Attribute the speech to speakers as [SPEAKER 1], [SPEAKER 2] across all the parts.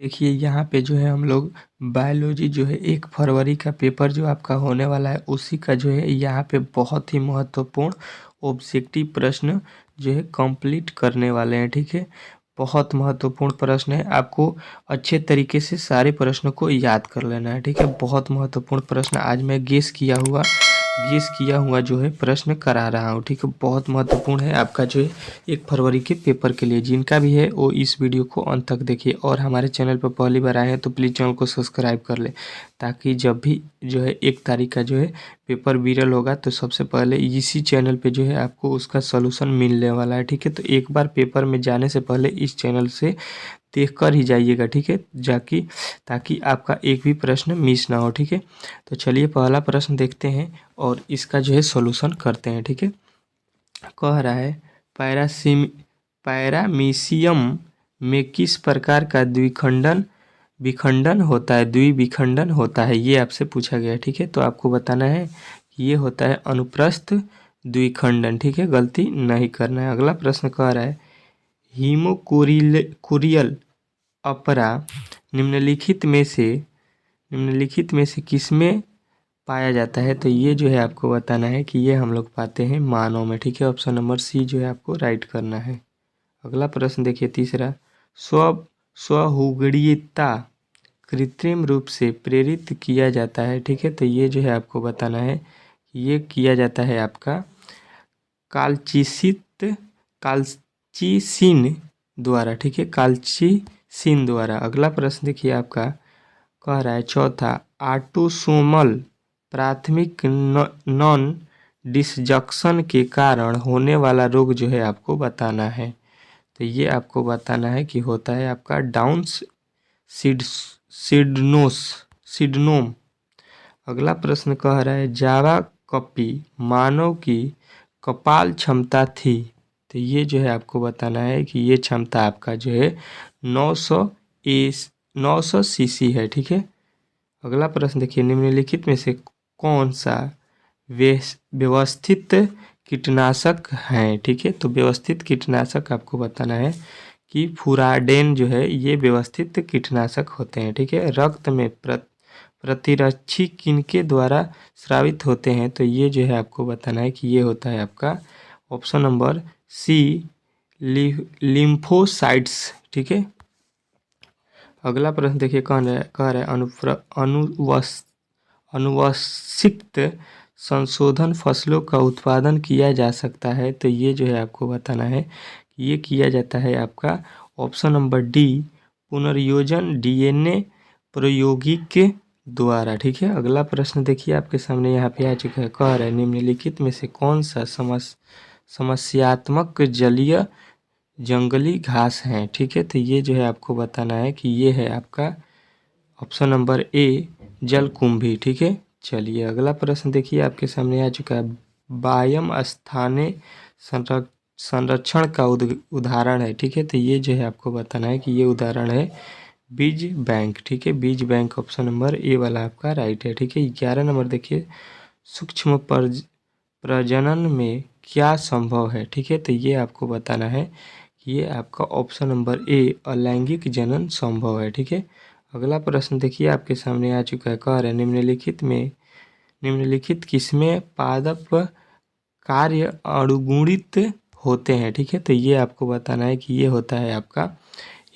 [SPEAKER 1] देखिए यहाँ पे जो है हम लोग बायोलॉजी जो है 1 फरवरी का पेपर जो आपका होने वाला है उसी का जो है यहाँ पे बहुत ही महत्वपूर्ण ऑब्जेक्टिव प्रश्न जो है कंप्लीट करने वाले हैं। ठीक है, बहुत महत्वपूर्ण प्रश्न है, आपको अच्छे तरीके से सारे प्रश्नों को याद कर लेना है। ठीक है, बहुत महत्वपूर्ण प्रश्न आज मैं गेस किया हुआ जो है प्रश्न करा रहा हूँ। ठीक है, बहुत महत्वपूर्ण है आपका जो है 1 फरवरी के पेपर के लिए। जिनका भी है वो इस वीडियो को अंत तक देखिए, और हमारे चैनल पर पहली बार आए हैं तो प्लीज़ चैनल को सब्सक्राइब कर ले, ताकि जब भी जो है 1 तारीख का जो है पेपर वायरल होगा तो सबसे पहले इसी चैनल पे जो है आपको उसका सलूशन मिलने वाला है। ठीक है, तो एक बार पेपर में जाने से पहले इस चैनल से देख कर ही जाइएगा। ठीक है, जाकि ताकि आपका एक भी प्रश्न मिस ना हो। ठीक है, तो चलिए पहला प्रश्न देखते हैं और इसका जो है सॉल्यूशन करते हैं। ठीक है, कह रहा है पैरामीशियम में किस प्रकार का विखंडन होता है, द्विविखंडन होता है, ये आपसे पूछा गया है। ठीक है, तो आपको बताना है कि ये होता है अनुप्रस्थ द्विखंडन। ठीक है, गलती नहीं करना है। अगला प्रश्न कह रहा है हीमोकोरियल अपरा निम्नलिखित में से किसमें पाया जाता है, तो ये जो है आपको बताना है कि ये हम लोग पाते हैं मानव में। ठीक है, ऑप्शन नंबर सी जो है आपको राइट करना है। अगला प्रश्न देखिए तीसरा, स्वहुगड़ीयता कृत्रिम रूप से प्रेरित किया जाता है। ठीक है, तो ये जो है आपको बताना है कि ये किया जाता है आपका कालचिसिन द्वारा। ठीक है, कालचिसिन द्वारा। अगला प्रश्न देखिए आपका कह रहा है चौथा, ऑटोसोमल प्राथमिक नॉन डिसजंक्शन के कारण होने वाला रोग जो है आपको बताना है। तो ये आपको बताना है कि होता है आपका डाउन्स सिड्नोम। अगला प्रश्न कह रहा है जावा कपी मानव की कपाल क्षमता थी, तो ये जो है आपको बताना है कि ये क्षमता आपका जो है 900 सीसी है। ठीक है, अगला प्रश्न देखिए निम्नलिखित में से कौन सा व्यवस्थित कीटनाशक है। ठीक है, तो व्यवस्थित कीटनाशक आपको बताना है कि फुराडेन जो है ये व्यवस्थित कीटनाशक होते हैं। ठीक है, रक्त में प्रतिरक्षी किनके द्वारा स्रावित होते हैं, तो ये जो है आपको बताना है कि ये होता है आपका ऑप्शन नंबर सी लिम्फोसाइट्स। ठीक है, अगला प्रश्न देखिए कह रहा है अनुवंशिक संशोधन फसलों का उत्पादन किया जा सकता है, तो ये जो है आपको बताना है कि ये किया जाता है आपका ऑप्शन नंबर डी पुनर्योजन डीएनए प्रौद्योगिकी के द्वारा। ठीक है, अगला प्रश्न देखिए आपके सामने यहाँ पे आ चुका है, कह रहा है निम्नलिखित में से कौन सा समस्यात्मक जंगली घास है। ठीक है, तो ये जो है आपको बताना है कि ये है आपका ऑप्शन नंबर ए जलकुंभी। ठीक है, चलिए अगला प्रश्न देखिए आपके सामने आ चुका है, बायम स्थानीय संरक्षण का उदाहरण है। ठीक है, तो ये जो है आपको बताना है कि ये उदाहरण है बीज बैंक। ठीक है, बीज बैंक ऑप्शन नंबर ए वाला आपका राइट है। ठीक है, 11 नंबर देखिए सूक्ष्म प्रजनन में क्या संभव है। ठीक है, तो ये आपको बताना है कि ये आपका ऑप्शन नंबर ए अलैंगिक जनन संभव है। ठीक है, अगला प्रश्न देखिए आपके सामने आ चुका है, कह रहे हैं निम्नलिखित किसमें पादप कार्य अणुगुणित होते हैं। ठीक है, तो ये आपको बताना है कि ये होता है आपका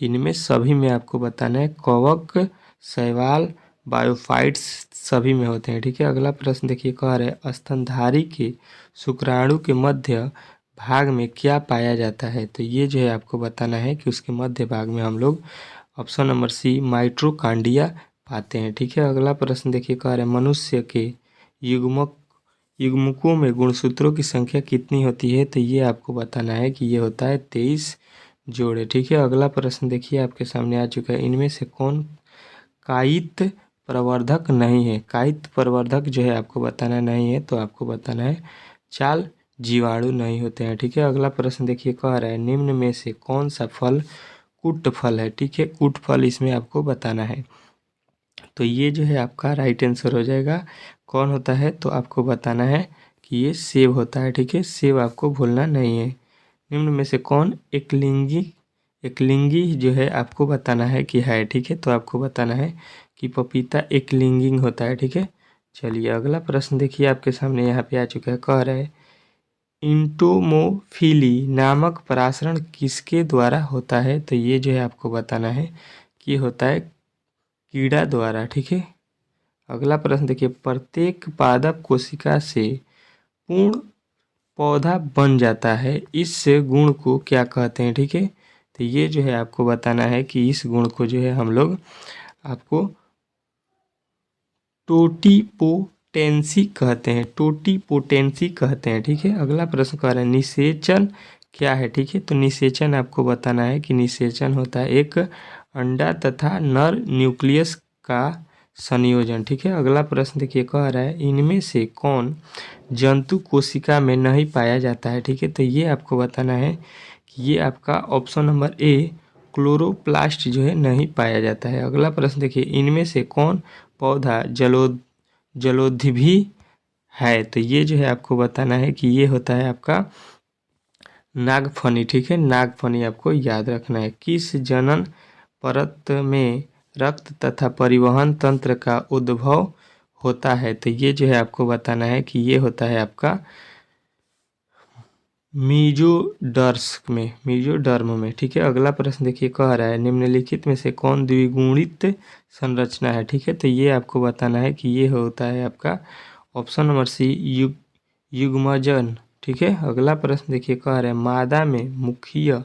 [SPEAKER 1] इनमें सभी में आपको बताना है कवक शैवाल बायोफाइट्स सभी में होते हैं। ठीक है, अगला प्रश्न देखिए कह रहे हैं स्तनधारी के शुक्राणु के मध्य भाग में क्या पाया जाता है, तो ये जो है आपको बताना है कि उसके मध्य भाग में हम लोग ऑप्शन नंबर सी माइट्रोकांडिया पाते हैं। ठीक है, अगला प्रश्न देखिए कह रहे हैं मनुष्य के युग्मकों में गुणसूत्रों की संख्या कितनी होती है, तो ये आपको बताना है कि ये होता है 23 जोड़े। ठीक है, अगला प्रश्न देखिए आपके सामने आ चुका है, इनमें से कौन कायित प्रवर्धक नहीं है। कायित प्रवर्धक जो है आपको बताना नहीं है, तो आपको बताना है चाल जीवाणु नहीं होते हैं। ठीक है, अगला प्रश्न देखिए कह रहा है निम्न में से कौन सा फल कुट फल है। ठीक है, कुट फल इसमें आपको बताना है, तो ये जो है आपका राइट आंसर हो जाएगा। कौन होता है, तो आपको बताना है कि ये सेब होता है। ठीक है, सेब आपको भूलना नहीं है। निम्न में से कौन एक लिंगी एकलिंगी जो है आपको बताना है कि है, ठीक है। तो आपको बताना है कि पपीता एकलिंगी होता है, ठीक है। चलिए अगला प्रश्न देखिए आपके सामने यहाँ पे आ चुका है। कह रहा है इंटोमोफिली नामक परासरण किसके द्वारा होता है? तो ये जो है आपको बताना है कि होता है कीड़ा द्वारा, ठीक है। अगला प्रश्न देखिए, प्रत्येक पादप कोशिका से पूर्ण पौधा बन जाता है, इस गुण को क्या कहते हैं, ठीक है। तो ये जो है आपको बताना है कि इस गुण को जो है हम लोग आपको टोटिपोटेंसी कहते हैं, टोटिपोटेंसी कहते हैं, ठीक है। अगला प्रश्न कह रहा है निषेचन क्या है, ठीक है। तो निषेचन आपको बताना है कि निषेचन होता है एक अंडा तथा नर न्यूक्लियस का संयोजन, ठीक है। अगला प्रश्न देखिए, कह रहा है इनमें से कौन जंतु कोशिका में नहीं पाया जाता है, ठीक है। तो ये आपको बताना है कि ये आपका ऑप्शन नंबर ए क्लोरोप्लास्ट जो है नहीं पाया जाता है। अगला प्रश्न देखिए, इनमें से कौन पौधा जलोद्भिदी है? तो ये जो है आपको बताना है कि ये होता है आपका नागफनी, ठीक है। नागफनी आपको याद रखना है। किस जनन परत में रक्त तथा परिवहन तंत्र का उद्भव होता है? तो ये जो है आपको बताना है कि ये होता है आपका मीजोडर्म में, ठीक है। अगला प्रश्न देखिए, कह रहा है निम्नलिखित में से कौन द्विगुणित संरचना है, ठीक है। तो ये आपको बताना है कि ये होता है आपका ऑप्शन नंबर सी युग्मजन, ठीक है। अगला प्रश्न देखिए, कह रहा है मादा में मुख्य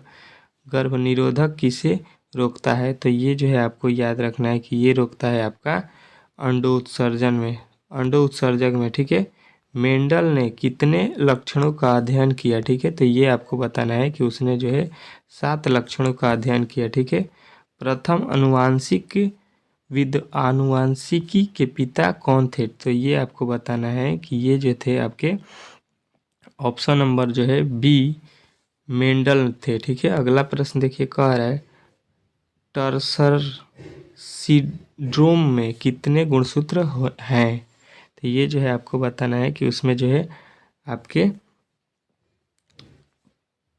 [SPEAKER 1] गर्भ निरोधक किसे रोकता है? तो ये जो है आपको याद रखना है कि ये रोकता है आपका अंडोत्सर्जक में, ठीक है। मेंडल ने कितने लक्षणों का अध्ययन किया, ठीक है। तो ये आपको बताना है कि उसने जो है 7 लक्षणों का अध्ययन किया, ठीक है। प्रथम आनुवांशिकी के पिता कौन थे? तो ये आपको बताना है कि ये जो थे आपके ऑप्शन नंबर जो है बी मेंडल थे, ठीक है। अगला प्रश्न देखिए, कह रहा है टर्सर सिंड्रोम में कितने गुणसूत्र हैं? तो ये जो है आपको बताना है कि उसमें जो है आपके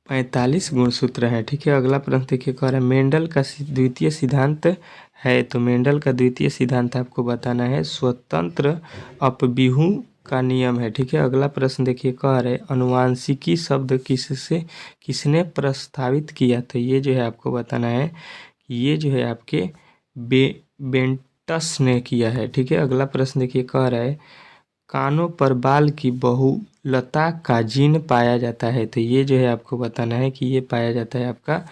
[SPEAKER 1] 45 गुणसूत्र हैं, ठीक है। अगला प्रश्न देखिए, कह रहा है मेंडल का द्वितीय सिद्धांत है? तो मेंडल का द्वितीय सिद्धांत आपको बताना है स्वतंत्र अपव्यूह का नियम है, ठीक है। अगला प्रश्न देखिए, कह रहे अनुवांशिकी शब्द किसने प्रस्तावित किया? तो ये जो है आपको बताना है कि ये जो है आपके बेंटस ने किया है, ठीक है। अगला प्रश्न देखिए, कह रहा है कानों पर बाल की बहुलता का जीन पाया जाता है? तो ये जो है आपको बताना है कि ये पाया जाता है आपका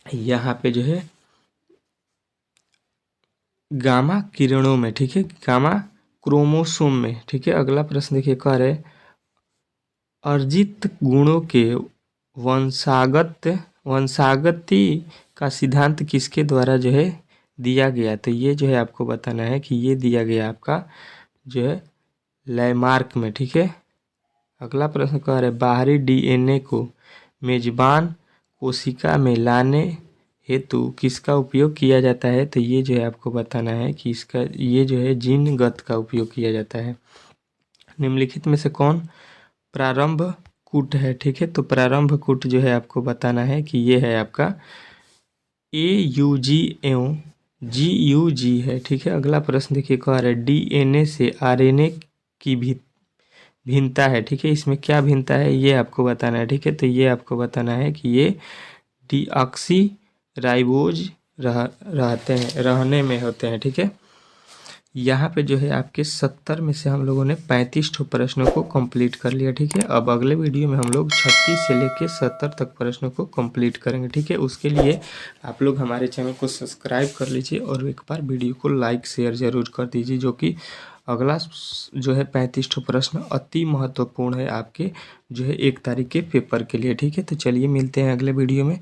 [SPEAKER 1] यहाँ पे जो है गामा किरणों में, ठीक है, गामा क्रोमोसोम में, ठीक है। अगला प्रश्न देखिए, कह रहे अर्जित गुणों के वंशागति का सिद्धांत किसके द्वारा जो है दिया गया? तो ये जो है आपको बताना है कि ये दिया गया आपका जो है लैमार्क में, ठीक है। अगला प्रश्न कह रहे बाहरी डीएनए को मेजबान कोशिका में लाने हेतु किसका उपयोग किया जाता है? तो ये जो है आपको बताना है कि इसका ये जो है जीनगत का उपयोग किया जाता है। निम्नलिखित में से कौन प्रारंभ कूट है, ठीक है। तो प्रारंभ कूट जो है आपको बताना है कि ये है आपका AUG एवं GUG है, ठीक है। अगला प्रश्न देखिए, कह रहा है डीएनए से आरएनए की भिन्नता है, ठीक है। इसमें क्या भिन्नता है ये आपको बताना है, ठीक है। तो ये आपको बताना है कि ये डीऑक्सी राइबोज रहने में होते हैं, ठीक है। यहाँ पे जो है आपके 70 में से हम लोगों ने 35 प्रश्नों को कंप्लीट कर लिया, ठीक है। अब अगले वीडियो में हम लोग 36 से लेके 70 तक प्रश्नों को कंप्लीट करेंगे, ठीक है। उसके लिए आप लोग हमारे चैनल को सब्सक्राइब कर लीजिए और एक बार वीडियो को लाइक शेयर ज़रूर कर दीजिए, जो कि अगला जो है 35 प्रश्न अति महत्वपूर्ण है आपके जो है 1 तारीख के पेपर के लिए, ठीक है। तो चलिए मिलते हैं अगले वीडियो में।